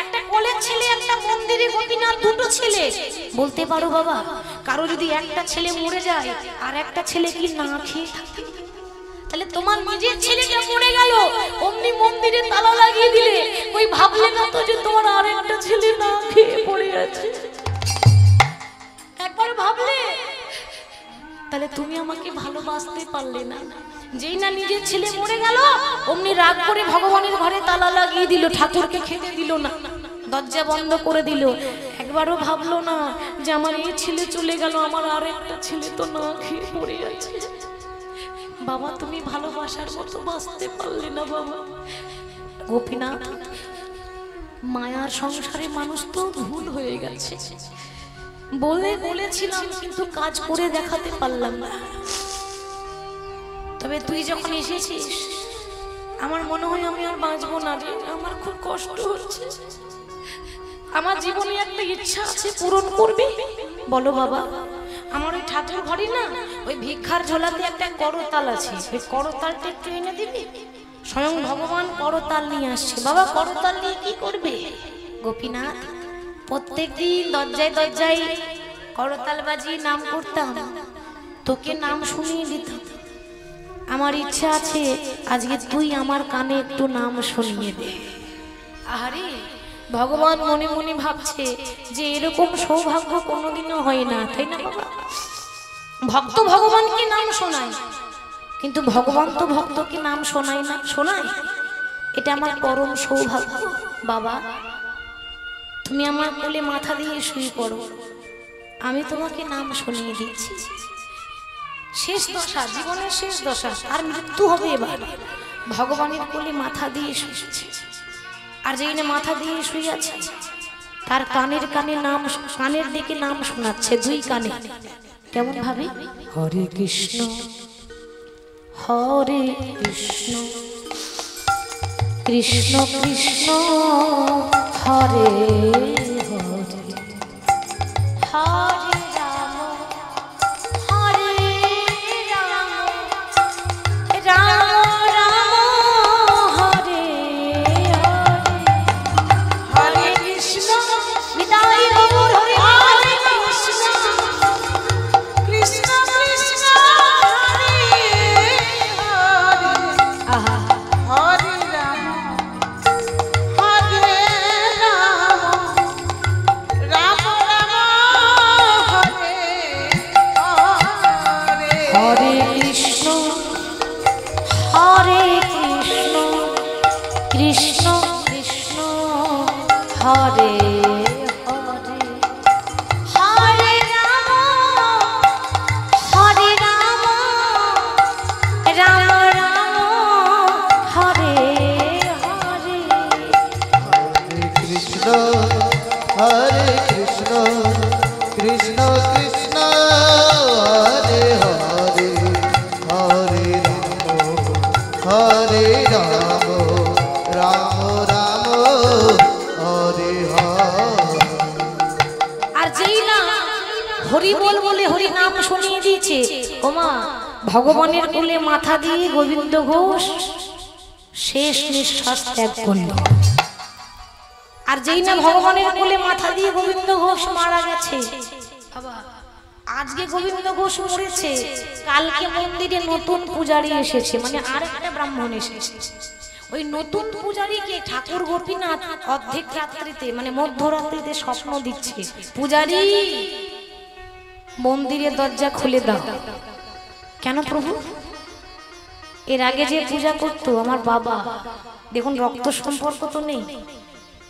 একটা কোলের ছেলে, একটা মন্দিরে গোপীনাথ, দুটো ছেলে, বলতে পারো বাবা? কারো যদি একটা ছেলে মরে যায় আর একটা ছেলে কি না খেয়ে থাকে? তাহলে তোমার নিজের ছেলেটা মরে গেল, অমনি মন্দিরে তালা লাগিয়ে দিলে, ওই ভাবলে না তো যে তোমার আরেকটা ছেলে না খেয়ে পড়ে আছে? একবার ভাবলে? তাহলে তুমি আমাকে ভালোবাসতে পারলে না। যেই না নিজের ছেলে মরে গেল, অমনি রাগ করে ভগবানের ঘরে তালা লাগিয়ে দিল, ঠাকুরকে খেতে দিল না, দরজা বন্ধ করে দিল। একবারও ভাবলো না যে আমার এই ছেলে চলে গেল, আমার আরেকটা ছেলে তো না খেয়ে পড়ে আছে। বাবা তুমি ভালোবাসার মতো বাঁচতে পারলে না বাবা। গোপীনাথ, মায়ার সংসারে মানুষ তো ভুল হয়ে গেছে, বলেছিলাম কিন্তু কাজ করে দেখাতে পারলাম না। তবে তুই যখন এসেছিস আমার মনে হয় আমি আর বাঁচবো না রে। আমার খুব কষ্ট হচ্ছে। আমার জীবনে একটা ইচ্ছা আছে, পূরণ করবে? বলো বাবা। আমার ওই ঠাকুর ঘরে না, ওই ভিক্ষার ঝোলাতে একটা করতাল আছে, ওই করতালটা একটু এনে দিবি। স্বয়ং ভগবান করতাল নিয়ে আসছে। বাবা করতাল নিয়ে কি করবে? গোপীনাথ, প্রত্যেকদিন দরজায় দরজায় করতাল বাজিয়ে নাম করতাম, তোকে নাম শুনিয়ে দিতাম। আমার ইচ্ছা আছে আজকে তুই আমার কানে একটু নাম শুনিয়ে দে। আরে ভগবান মনে মনে ভাবছে যে এরকম সৌভাগ্য কোনোদিনও হয় না, তাই না বাবা? ভক্ত ভগবানকে নাম শোনায়, কিন্তু ভগবান তো ভক্তকে নাম শোনায় না। শোনায়? এটা আমার পরম সৌভাগ্য। বাবা তুমি আমার কোলে মাথা দিয়ে শুয়ে পড়ো, আমি তোমাকে নাম শুনিয়ে দিচ্ছি। শেষ দশা, জীবনের শেষ দশা, আর মৃত্যু হবে এবার। ভগবানের কোলে মাথা দিয়ে শুয়েছে, আর যেই না মাথা দিয়ে শুয়ে আছে তার কানের কানে নাম, কানের দিকে নাম শোনাচ্ছে, দুই কানে। কেমন ভাবে? হরে কৃষ্ণ হরে কৃষ্ণ কৃষ্ণ কৃষ্ণ হরে হরে, হরে রাম হরে রাম, রাম রাম হরে হরে, হরে কৃষ্ণ নিতাই গৌর হরে, হরে কৃষ্ণ কৃষ্ণ কৃষ্ণ হরে হরে, আহা হরে রাম হরে রাম, রাম রাম হরে হরে, হরে কৃষ্ণ হরে কৃষ্ণ কৃষ্ণ কৃষ্ণ হরে হরে, হরে রাম হরে রাম, রাম রাম হরে হরে। হরে কৃষ্ণ হরে কৃষ্ণ কৃষ্ণ কৃষ্ণ হরে হরে, হরে রাম রাম রাম হরে হরে। আর যেই না হরি বল বলে হরি নাম শুনিয়ে দিয়েছে, ওমা ভগবানের কোলে মাথা দিয়ে গোবিন্দ ঘোষ শেষ নিঃশ্বাস ত্যাগ করল। আর যেই না ভগবানের কোলে মাথা দিয়ে গোবিন্দ ঘোষ মারা গেছে, আজকে গোবিন্দ ঘোষ মরেছে, কালকে মন্দিরে নতুন পূজারী এসেছে, মানে আর একটা ব্রাহ্মণ এসেছে। ওই নতুন পূজারীকে ঠাকুর গোপীনাথ অর্ধেক রাত্রিতে, মানে মধ্যরাত্রিতে স্বপ্ন দিচ্ছে, পূজারী মন্দিরের দরজা খুলে দাও। কেন প্রভু? এর আগে যে পূজা করতো আমার বাবা, দেখুন রক্ত সম্পর্ক তো নেই,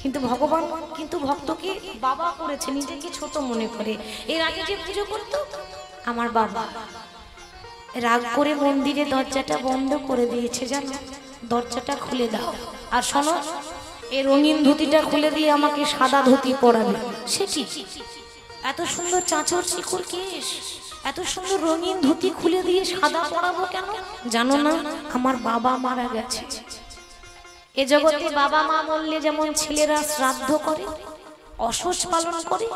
কিন্তু ভগবান কিন্তু ভক্তকে বাবা করেছে, নিজেকে ছোট মনে করে। এর আগে যে পুজো করতো আমার বাবা, রাগ করে মন্দিরে দরজাটা বন্ধ করে দিয়েছে, জানো, দরজাটা খুলে দাও আর শোনো, এই রঙিন ধুতিটা খুলে দিয়ে আমাকে সাদা ধুতি পরাবে। সেটি এত সুন্দর চাঁচর চিকুর কেশ, এত সুন্দর রঙিন ধুতি খুলে দিয়ে সাদা পরাবো কেন জানো না? আমার বাবা মারা গেছে। এ জগতে বাবা মা মরলে যেমন ছেলেরা শ্রাদ্ধ করে, অসুচ পালন করে,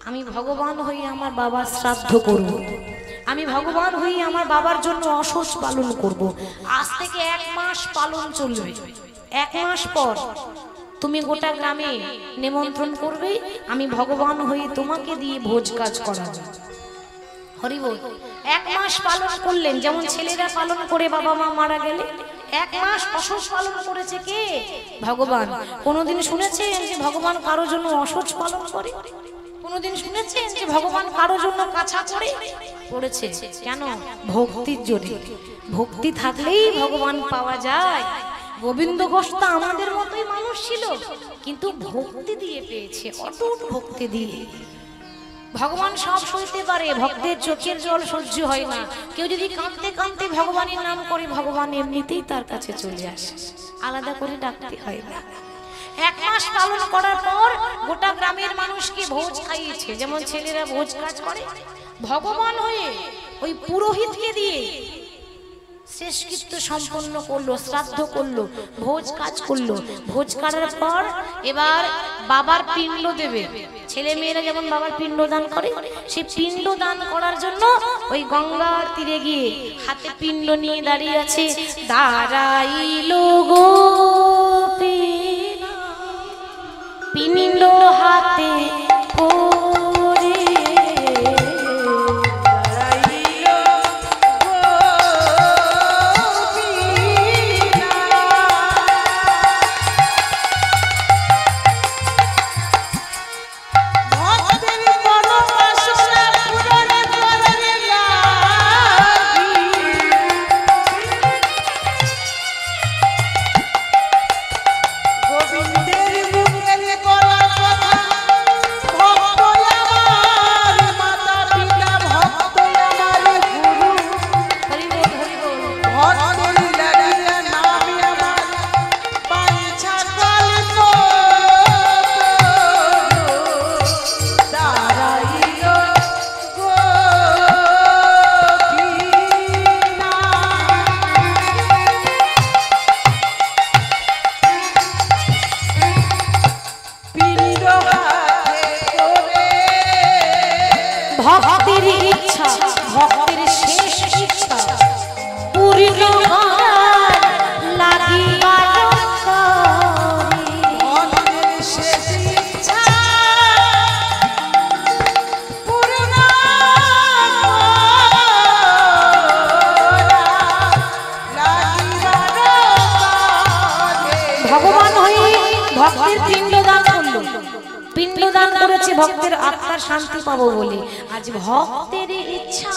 আমি ভগবান হয়ে আমার বাবার শ্রাদ্ধ করব। আমি ভগবান হয়ে আমার বাবার জন্য অসুচ পালন করব। আজ থেকে 1 মাস পালন চলবে। 1 মাস পর তুমি গোটা গ্রামে নিমন্ত্রণ করবে, আমি ভগবান হয়ে তোমাকে দিয়ে ভোজ কাজ করাবো। হরি বল। 1 মাস পালন করলেন, যেমন ছেলেরা পালন করে বাবা মা মারা গেলে। 1 মাস অসুচ পালন করেছে কে? ভগবান। কোনোদিন শুনেছেন যে ভগবান কারোর জন্য অসুচ পালন করে? কোনোদিন শুনেছেন যে ভগবান কারোর জন্য কাছা করে? করেছে কেন? ভক্তির জোরে। ভক্তি থাকলেই ভগবান পাওয়া যায়। গোবিন্দ ঘোষ তো আমাদের মতোই মানুষ ছিল, কিন্তু ভক্তি দিয়ে পেয়েছে, অটুট ভক্তি দিয়ে। ভগবান সব সইতে পারে, ভক্তের চোখের জল সহ্য হয় না। কেউ যদি কাঁদতে কাঁদতে ভগবানের নাম করে, ভগবান এমনিতেই তার কাছে চলে আসে, আলাদা করে ডাকতে হয় না। 1 মাস পালন করার পর গোটা গ্রামের মানুষকে ভোজ খাইয়েছে, যেমন ছেলেরা ভোজ কাজ করে, ভগবান হয়ে ওই পুরোহিতকে দিয়ে শেষকৃত্য সম্পন্ন করলো, শ্রাদ্ধ করলো, ভোজ কাজ করলো। ভোজ করার পর এবার বাবার পিণ্ড দেবে। ছেলে মেয়েরা যেমন বাবার পিণ্ড দান করে, সেই পিণ্ড দান করার জন্য ওই গঙ্গার তীরে গিয়ে হাতে পিণ্ড নিয়ে দাঁড়িয়ে আছে। দাঁড়াইলো গো পিণ্ড হাতে করে, ভক্তের ইচ্ছা, ভক্তের শেষ ইচ্ছা পূর্ণ করার লাগিয়া ভক্তের শেষ ইচ্ছা পূর্ণ ভগবান হয়ে ভক্তের পিণ্ডদান করল। পিণ্ডদান করেছে ভক্তের আত্মার শান্তি পাবো বলে। আজ ভক্তের ইচ্ছা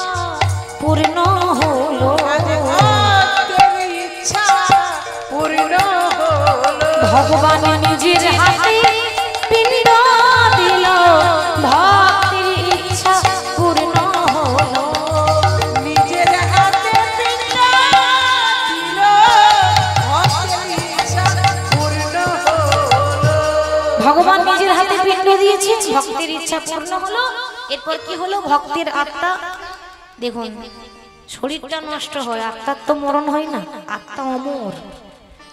পূর্ণ হলো, ভগবান নিজের হাতে পিণ্ড দিল, ভক্তের ইচ্ছা পূর্ণ হলো, নিজের হাতে পিণ্ড দিল, ভক্তের ইচ্ছা পূর্ণ হলো। ভগবান নিজের হাতে পিণ্ড দিয়েছে, ভক্তের ইচ্ছা পূর্ণ হলো। এরপর কি হলো? ভক্তের আত্মা, দেখুন শরীরটা নষ্ট হয়, আত্মার তো মরণ হয় না, আত্মা অমর।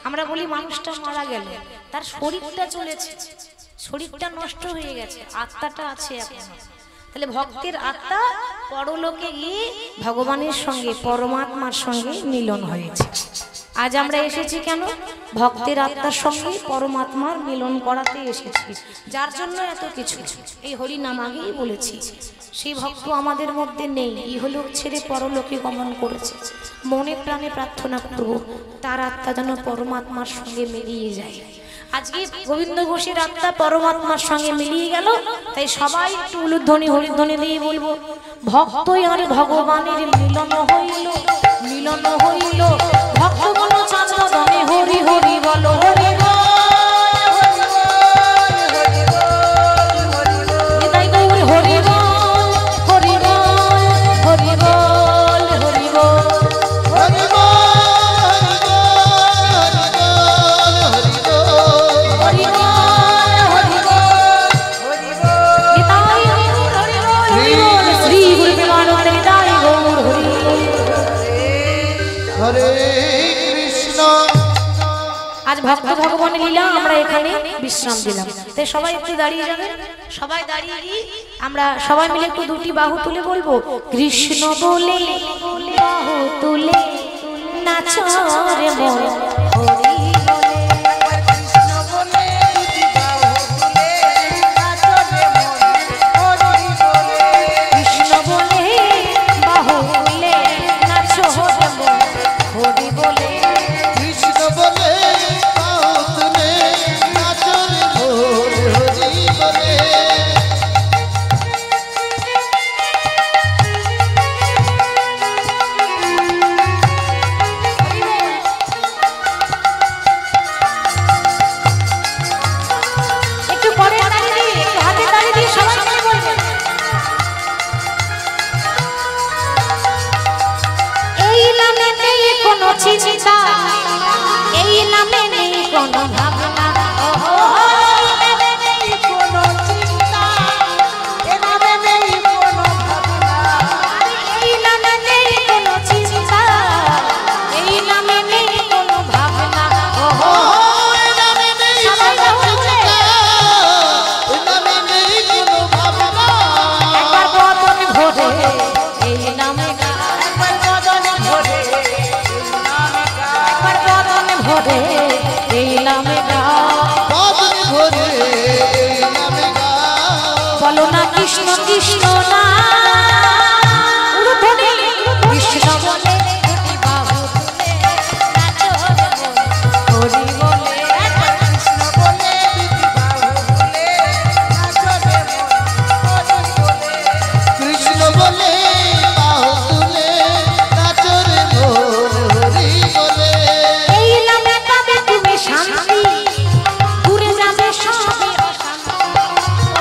আমরা বলি মানুষটা মারা গেল, তার শরীরটা চলেছে, শরীরটা নষ্ট হয়ে গেছে, আত্মাটা আছে এখন। তাহলে ভক্তের আত্মা পরলোকে গিয়ে ভগবানের সঙ্গে, পরমাত্মার সঙ্গে মিলন হয়েছে। আজ আমরা এসেছি কেন? ভক্তের আত্মার সঙ্গে পরমাত্মার মিলন করাতে এসেছি, যার জন্য এত কিছু। এই হরি নাম আগেই বলেছি, সেই ভক্ত আমাদের মধ্যে নেই, ইহলোক ছেড়ে পরলোকে গমন করেছে। মনে প্রাণে প্রার্থনা করব তার আত্মা যেন পরমাত্মার সঙ্গে মিলিয়ে যায়। আজকে গোবিন্দ ঘোষের আত্মা পরমাত্মার সঙ্গে মিলিয়ে গেল, তাই সবাই একটু উলুধ্বনি হরিধ্বনি দিয়ে বলবো, ভক্তই আর ভগবানের মিলন হইল, মিলন হইল। ভক্তগণ চাঁদনে হরি হরি বলো হরি নিতাই গৌর হরি বল হরি বল হরি বল হরি বল হরি বল হরি বল হরি বল হরি বল নিতাই গৌর হরি বল হরি বল শ্রী গুরু প্রেমানন্দ নিতাই গৌর হরি বল। হরে কৃষ্ণ। আজ ভক্ত ভগবানের লীলা আমরা এখানে বিশ্রাম দিলাম, তাই সবাই একটু দাঁড়িয়ে যাবেন। সবাই দাঁড়িয়ে আমরা সবাই মিলে একটু দুটি বাহু তুলে বলবো কৃষ্ণ বলে বাহু তুলে নাচো রে মন হরি বলে। কৃষ্ণ বলে দুটি বাহু তুলে নাচো রে মন হরি বলে। কৃষ্ণ বলে বাহু তুলে নাচো রে মন হরি বলে। কৃষ্ণ বলে বাহু তুলে নাচো রে মন হরি বলে। একটু পরে দাঁড়িয়ে দিই, একটু হাতে দাঁড়িয়ে দিই, সবাই মিলে বলবেন এই নামে নেই কোনো চিন্তা, এই নামে নেই কোনো ভাবনা। ওহো, এই নামে নেই কোনো চিন্তা, এ নামে নেই কোনো ভাবনা। এই নামে নেই কোনো চিন্তা, এই নামে নেই কোনো ভাবনা। ওহো, ওই নামে নেই সবাই কোনো বলুন। চিন্তা, ওই নামে নেই কোনো ভাবনা। একবার বদন ভরে এই নামে গা, একবার বদন ভরে এই নামে গাও। একবার বদন ভরে এই নামে গা। বদন ভরে এই নামে গাও। বলো না কৃষ্ণ কৃষ্ণ না ঊর্ধ্বনে কৃষ্ণ বলে দুটি বাহু তুলে নাচো রে মন হরি বলে। একবার কৃষ্ণ বলে দুটি বাহু তুলে নাচো রে মন হরি বলে। কৃষ্ণ বলে বাহু তুলে নাচো রে মন হরি বলে। এই নামে পাবে তুমি শান্তি, দূরে যাবে সবে অশান্তি।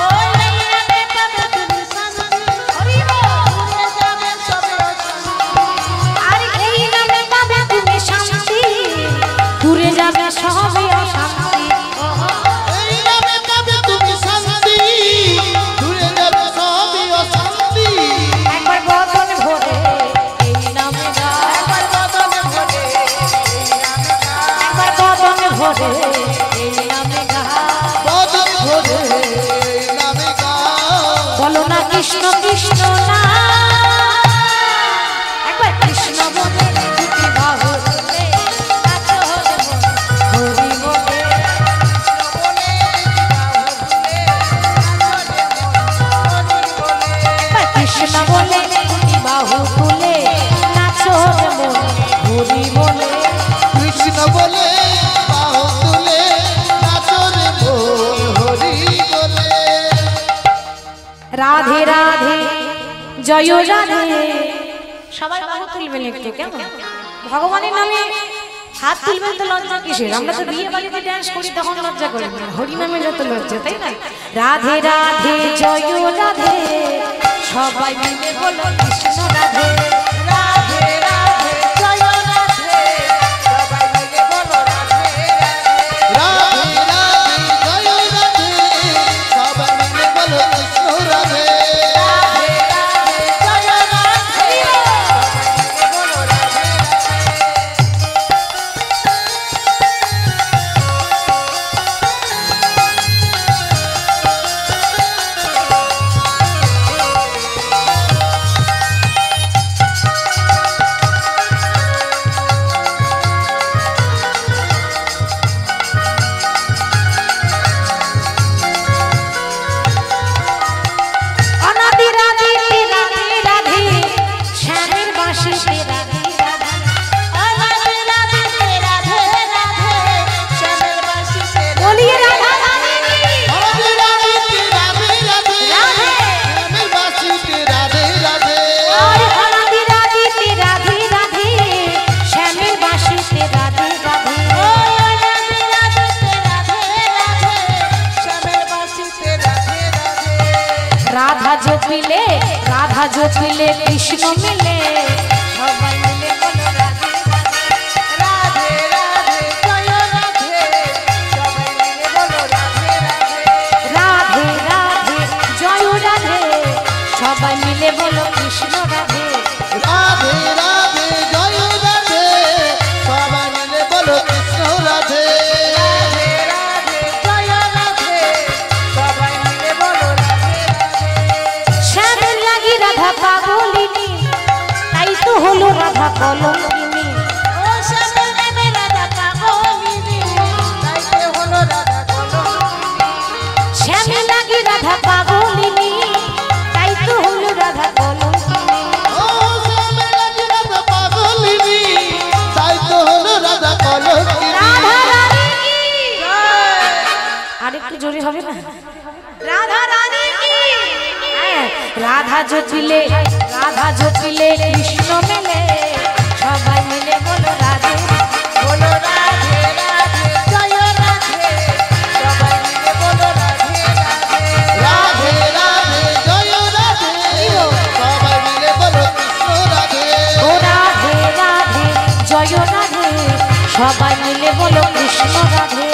ওই নামে পাবে তুমি শান্তি, হরি বল। দূরে যাবে সবে অশান্তি। আর এই নামে পাবে তুমি শান্তি, দূরে যাবে সবে অশান্তি। ওহো, এই নামে পাবে তুমি শান্তি, দূরে যাবে সবই অশান্তি। একবার বদন ভরে এই নামে গা, একবার বদন ভরে এই নামে গাও। একবার বদন ভরে এই নামে গা। বদন ভরে এই নামে গাও। বলো না কৃষ্ণ কৃষ্ণ না একবার কৃষ্ণ বলে দুটি বাহু তুলে নাচো রে মন হরি বলে। কৃষ্ণ বলে দুটি বাহু তুলে নাচো রে মন হরি বলে। কৃষ্ণ বলে বাহু তুলে নাচো রে মন হরি বলে। কৃষ্ণ বলে বাহু তুলে নাচো রে মন হরি বলে। রাধে রাধে জয় রাধে। সবাই বাহু তুলবেন একটু, কেমন? ভগবানের নামে হাত তুলবেন তো লজ্জা কিসের? আমরা তো বিয়ে বাড়িতে ডান্স করি তখন লজ্জা করি না, হরি নামে যত লজ্জা, তাই না? রাধে রাধে জয় রাধে, সবাই মিলে বলো কৃষ্ণ রাধে। রাধে রাধে জয় রাধে, সবাই মিলে বলো রাধে রাধে। রাধে রাধে জয় রাধে, সবাই মিলে বলো কৃষ্ণ রাধে। রাধে রাধে জয় রাধে, সবাই মিলে বলো রাধে রাধে। রাধা জপিলে কৃষ্ণ মিলে সবাই মিলে বলো রাধে রাধে রাধে জয় রাধে সবাই মিলে বলো রাধে রাধে রাধে রাধে জয় রাধে সবাই মিলে বলো কৃষ্ণ রাধে রাধে রাধে জয় রাধে সবাই মিলে বলো কৃষ্ণ রাধে রাধে রাধে জয় রাধে সবাই মিলে বলো রাধে রাধে শ্যামের লাগি রাধা পাগলিনী তাই তো হলো রাধা কলঙ্কিনী ও শ্যামের নামে রাধা পাগলিনী তাইতে হলো রাধা কলঙ্কিনী শ্যামের লাগি রাধা পাগলিনী তাই তো হলো রাধা কলঙ্কিনী ও শ্যামে লাগি রাধা পাগলিনী তাই তো হলো রাধা কলঙ্কিনী রাধা রানী কি জয় আরেকটু জোরে হবে না রাধা রানী কি হ্যাঁ, রাধা জপিলে কৃষ্ণ মেলে সবাই মিলে বলো রাধে বলো রাধে রাধে জয় রাধে সবাই মিলে বলো রাধে রাধে রাধে রাধে জয় রাধে সবাই মিলে বলো কৃষ্ণ রাধে ও রাধে রাধে জয় রাধে সবাই মিলে বলো কৃষ্ণ রাধে